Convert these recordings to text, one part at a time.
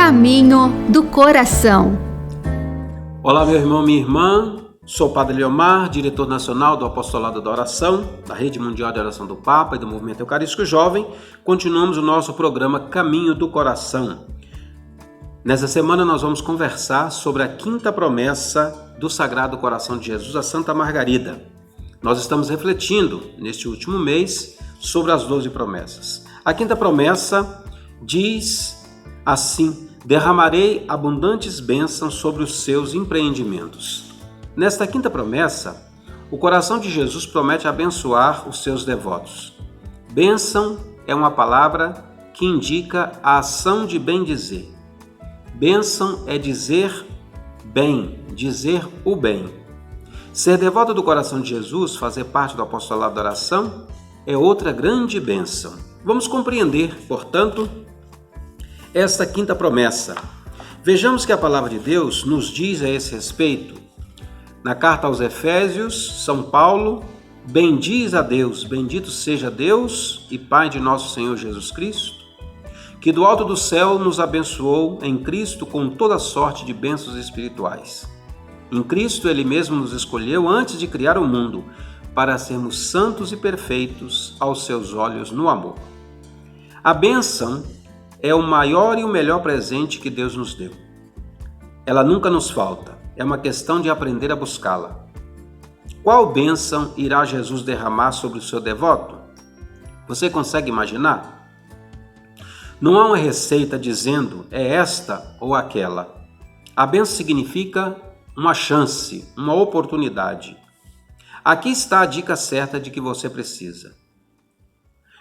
Caminho do Coração. Olá, meu irmão, minha irmã. Sou o Padre Leomar, diretor nacional do Apostolado da Oração, da Rede Mundial de Oração do Papa e do Movimento Eucarístico Jovem. Continuamos o nosso programa Caminho do Coração. Nessa semana nós vamos conversar sobre a quinta promessa do Sagrado Coração de Jesus a Santa Margarida. Nós estamos refletindo, neste último mês, sobre as 12 promessas. A quinta promessa diz assim: derramarei abundantes bênçãos sobre os seus empreendimentos. Nesta quinta promessa, o coração de Jesus promete abençoar os seus devotos. Bênção é uma palavra que indica a ação de bem dizer. Bênção é dizer bem, dizer o bem. Ser devoto do coração de Jesus, fazer parte do apostolado da oração, é outra grande bênção. Vamos compreender, portanto, esta quinta promessa. Vejamos que a palavra de Deus nos diz a esse respeito. Na carta aos Efésios, São Paulo bendiz a Deus, bendito seja Deus e Pai de nosso Senhor Jesus Cristo, que do alto do céu nos abençoou em Cristo com toda sorte de bênçãos espirituais. Em Cristo Ele mesmo nos escolheu antes de criar o mundo, para sermos santos e perfeitos aos seus olhos no amor. A bênção é o maior e o melhor presente que Deus nos deu. Ela nunca nos falta. É uma questão de aprender a buscá-la. Qual bênção irá Jesus derramar sobre o seu devoto? Você consegue imaginar? Não há uma receita dizendo é esta ou aquela. A bênção significa uma chance, uma oportunidade. Aqui está a dica certa de que você precisa.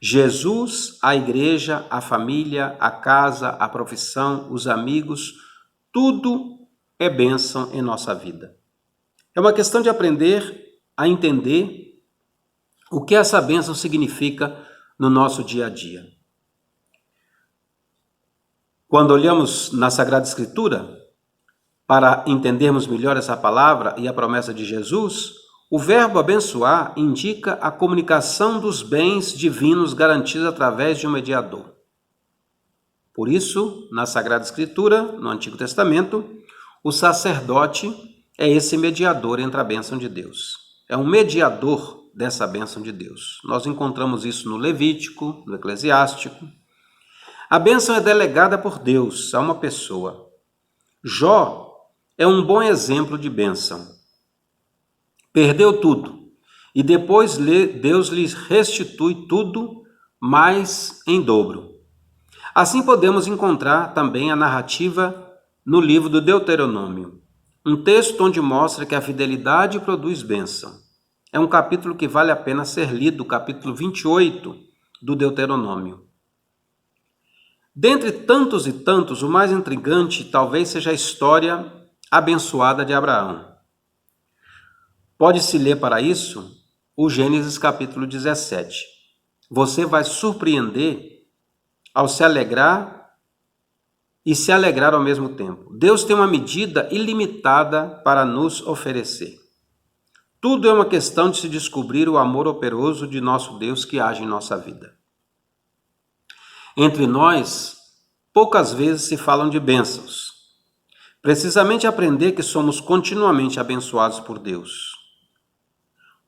Jesus, a igreja, a família, a casa, a profissão, os amigos, tudo é bênção em nossa vida. É uma questão de aprender a entender o que essa bênção significa no nosso dia a dia. Quando olhamos na Sagrada Escritura, para entendermos melhor essa palavra e a promessa de Jesus, o verbo abençoar indica a comunicação dos bens divinos garantidos através de um mediador. Por isso, na Sagrada Escritura, no Antigo Testamento, o sacerdote é esse mediador entre a bênção de Deus. É um mediador dessa bênção de Deus. Nós encontramos isso no Levítico, no Eclesiástico. A bênção é delegada por Deus a uma pessoa. Jó é um bom exemplo de bênção. Perdeu tudo e depois Deus lhe restitui tudo, mais em dobro. Assim podemos encontrar também a narrativa no livro do Deuteronômio, um texto onde mostra que a fidelidade produz bênção. É um capítulo que vale a pena ser lido, o capítulo 28 do Deuteronômio. Dentre tantos e tantos, o mais intrigante talvez seja a história abençoada de Abraão. Pode-se ler para isso o Gênesis capítulo 17. Você vai surpreender ao se alegrar e se alegrar ao mesmo tempo. Deus tem uma medida ilimitada para nos oferecer. Tudo é uma questão de se descobrir o amor operoso de nosso Deus que age em nossa vida. Entre nós, poucas vezes se falam de bênçãos. Precisamente aprender que somos continuamente abençoados por Deus.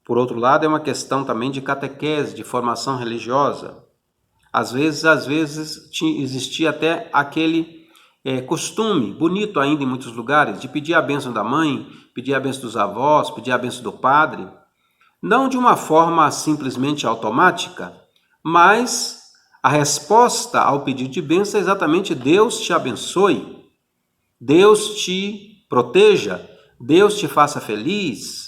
Por outro lado, é uma questão também de catequese, de formação religiosa. Às vezes existia até aquele costume, bonito ainda em muitos lugares, de pedir a bênção da mãe, pedir a bênção dos avós, pedir a bênção do padre, não de uma forma simplesmente automática, mas a resposta ao pedido de bênção é exatamente Deus te abençoe, Deus te proteja, Deus te faça feliz,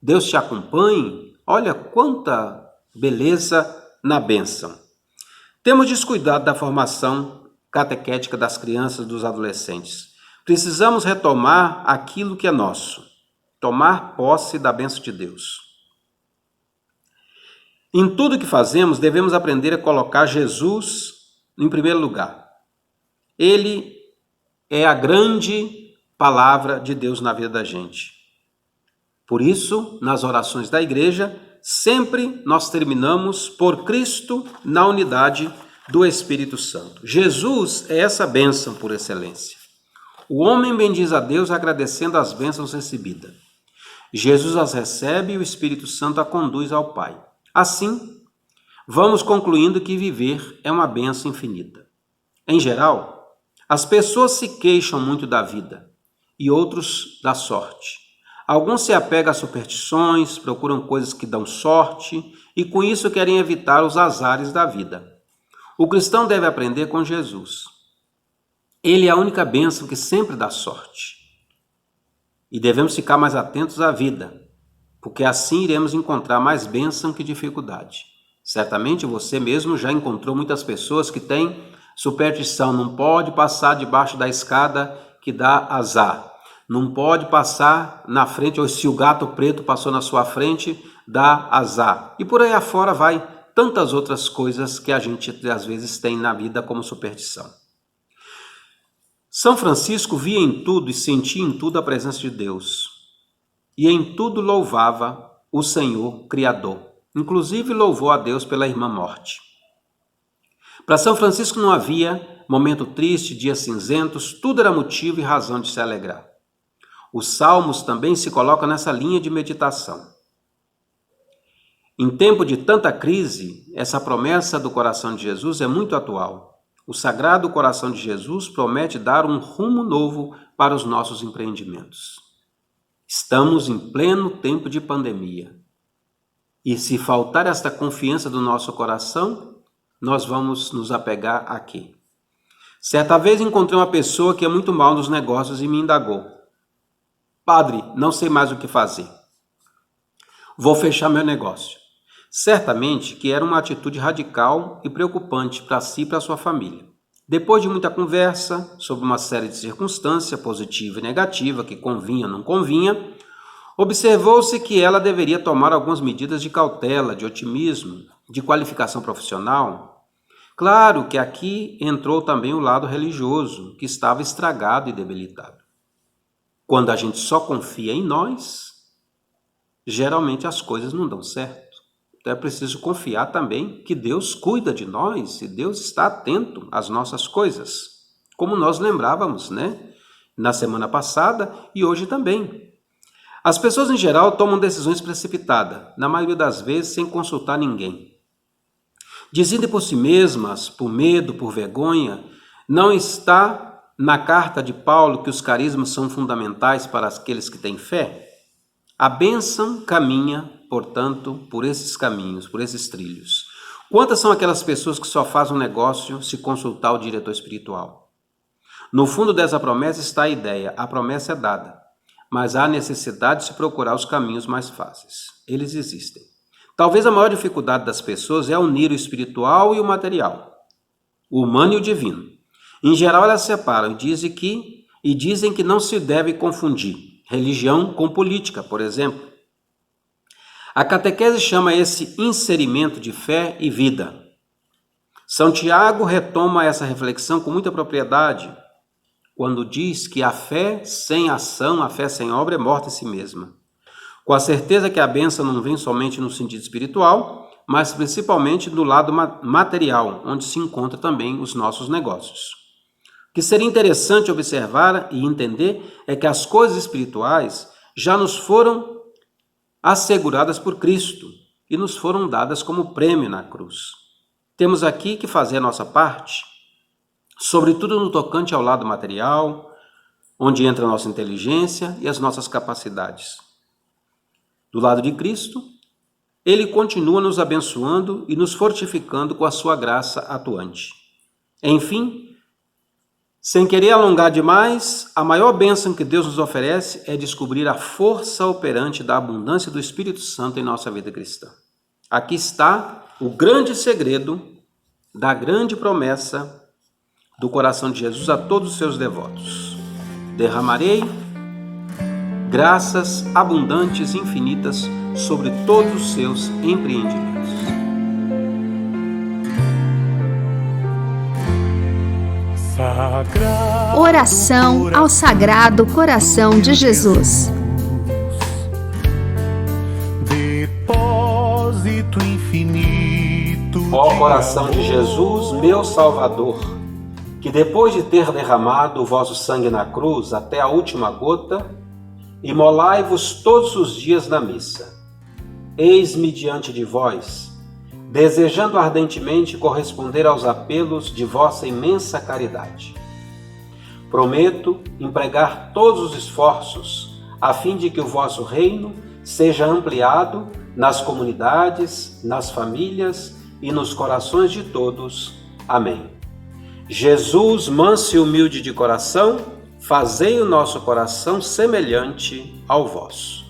Deus te acompanhe. Olha quanta beleza na bênção. Temos descuidado da formação catequética das crianças e dos adolescentes. Precisamos retomar aquilo que é nosso, tomar posse da bênção de Deus. Em tudo que fazemos, devemos aprender a colocar Jesus em primeiro lugar. Ele é a grande palavra de Deus na vida da gente. Por isso, nas orações da igreja, sempre nós terminamos por Cristo na unidade do Espírito Santo. Jesus é essa bênção por excelência. O homem bendiz a Deus agradecendo as bênçãos recebidas. Jesus as recebe e o Espírito Santo a conduz ao Pai. Assim, vamos concluindo que viver é uma bênção infinita. Em geral, as pessoas se queixam muito da vida e outros da sorte. Alguns se apegam a superstições, procuram coisas que dão sorte e com isso querem evitar os azares da vida. O cristão deve aprender com Jesus. Ele é a única bênção que sempre dá sorte. E devemos ficar mais atentos à vida, porque assim iremos encontrar mais bênção que dificuldade. Certamente você mesmo já encontrou muitas pessoas que têm superstição, não pode passar debaixo da escada que dá azar. Não pode passar na frente, ou se o gato preto passou na sua frente, dá azar. E por aí afora vai tantas outras coisas que a gente às vezes tem na vida como superstição. São Francisco via em tudo e sentia em tudo a presença de Deus. E em tudo louvava o Senhor Criador. Inclusive louvou a Deus pela irmã morte. Para São Francisco não havia momento triste, dias cinzentos, tudo era motivo e razão de se alegrar. Os salmos também se colocam nessa linha de meditação. Em tempo de tanta crise, essa promessa do coração de Jesus é muito atual. O Sagrado Coração de Jesus promete dar um rumo novo para os nossos empreendimentos. Estamos em pleno tempo de pandemia. E se faltar esta confiança do nosso coração, nós vamos nos apegar a quê? Certa vez encontrei uma pessoa que é muito mal nos negócios e me indagou. Padre, não sei mais o que fazer. Vou fechar meu negócio. Certamente que era uma atitude radical e preocupante para si e para sua família. Depois de muita conversa sobre uma série de circunstâncias, positiva e negativa, que convinha ou não convinha, observou-se que ela deveria tomar algumas medidas de cautela, de otimismo, de qualificação profissional. Claro que aqui entrou também o lado religioso, que estava estragado e debilitado. Quando a gente só confia em nós, geralmente as coisas não dão certo. Então é preciso confiar também que Deus cuida de nós e Deus está atento às nossas coisas, como nós lembrávamos, na semana passada e hoje também. As pessoas em geral tomam decisões precipitadas, na maioria das vezes sem consultar ninguém. Decidem por si mesmas, por medo, por vergonha. Não está na carta de Paulo que os carismas são fundamentais para aqueles que têm fé? A bênção caminha, portanto, por esses caminhos, por esses trilhos. Quantas são aquelas pessoas que só fazem um negócio se consultar o diretor espiritual? No fundo dessa promessa está a ideia, a promessa é dada, mas há necessidade de se procurar os caminhos mais fáceis. Eles existem. Talvez a maior dificuldade das pessoas é unir o espiritual e o material, o humano e o divino. Em geral, elas separam e dizem que não se deve confundir religião com política, por exemplo. A catequese chama esse inserimento de fé e vida. São Tiago retoma essa reflexão com muita propriedade, quando diz que a fé sem ação, a fé sem obra é morta em si mesma. Com a certeza que a bênção não vem somente no sentido espiritual, mas principalmente do lado material, onde se encontram também os nossos negócios. O que seria interessante observar e entender é que as coisas espirituais já nos foram asseguradas por Cristo e nos foram dadas como prêmio na cruz. Temos aqui que fazer a nossa parte, sobretudo no tocante ao lado material, onde entra a nossa inteligência e as nossas capacidades. Do lado de Cristo, Ele continua nos abençoando e nos fortificando com a sua graça atuante. Enfim, sem querer alongar demais, a maior bênção que Deus nos oferece é descobrir a força operante da abundância do Espírito Santo em nossa vida cristã. Aqui está o grande segredo da grande promessa do coração de Jesus a todos os seus devotos. Derramarei graças abundantes e infinitas sobre todos os seus empreendimentos. Oração ao Sagrado Coração de Jesus. Depósito infinito Ó coração de Jesus, meu Salvador, que depois de ter derramado o vosso sangue na cruz até a última gota, imolai-vos todos os dias na missa. Eis-me diante de vós, desejando ardentemente corresponder aos apelos de vossa imensa caridade. Prometo empregar todos os esforços a fim de que o vosso reino seja ampliado nas comunidades, nas famílias e nos corações de todos. Amém. Jesus, manso e humilde de coração, fazei o nosso coração semelhante ao vosso.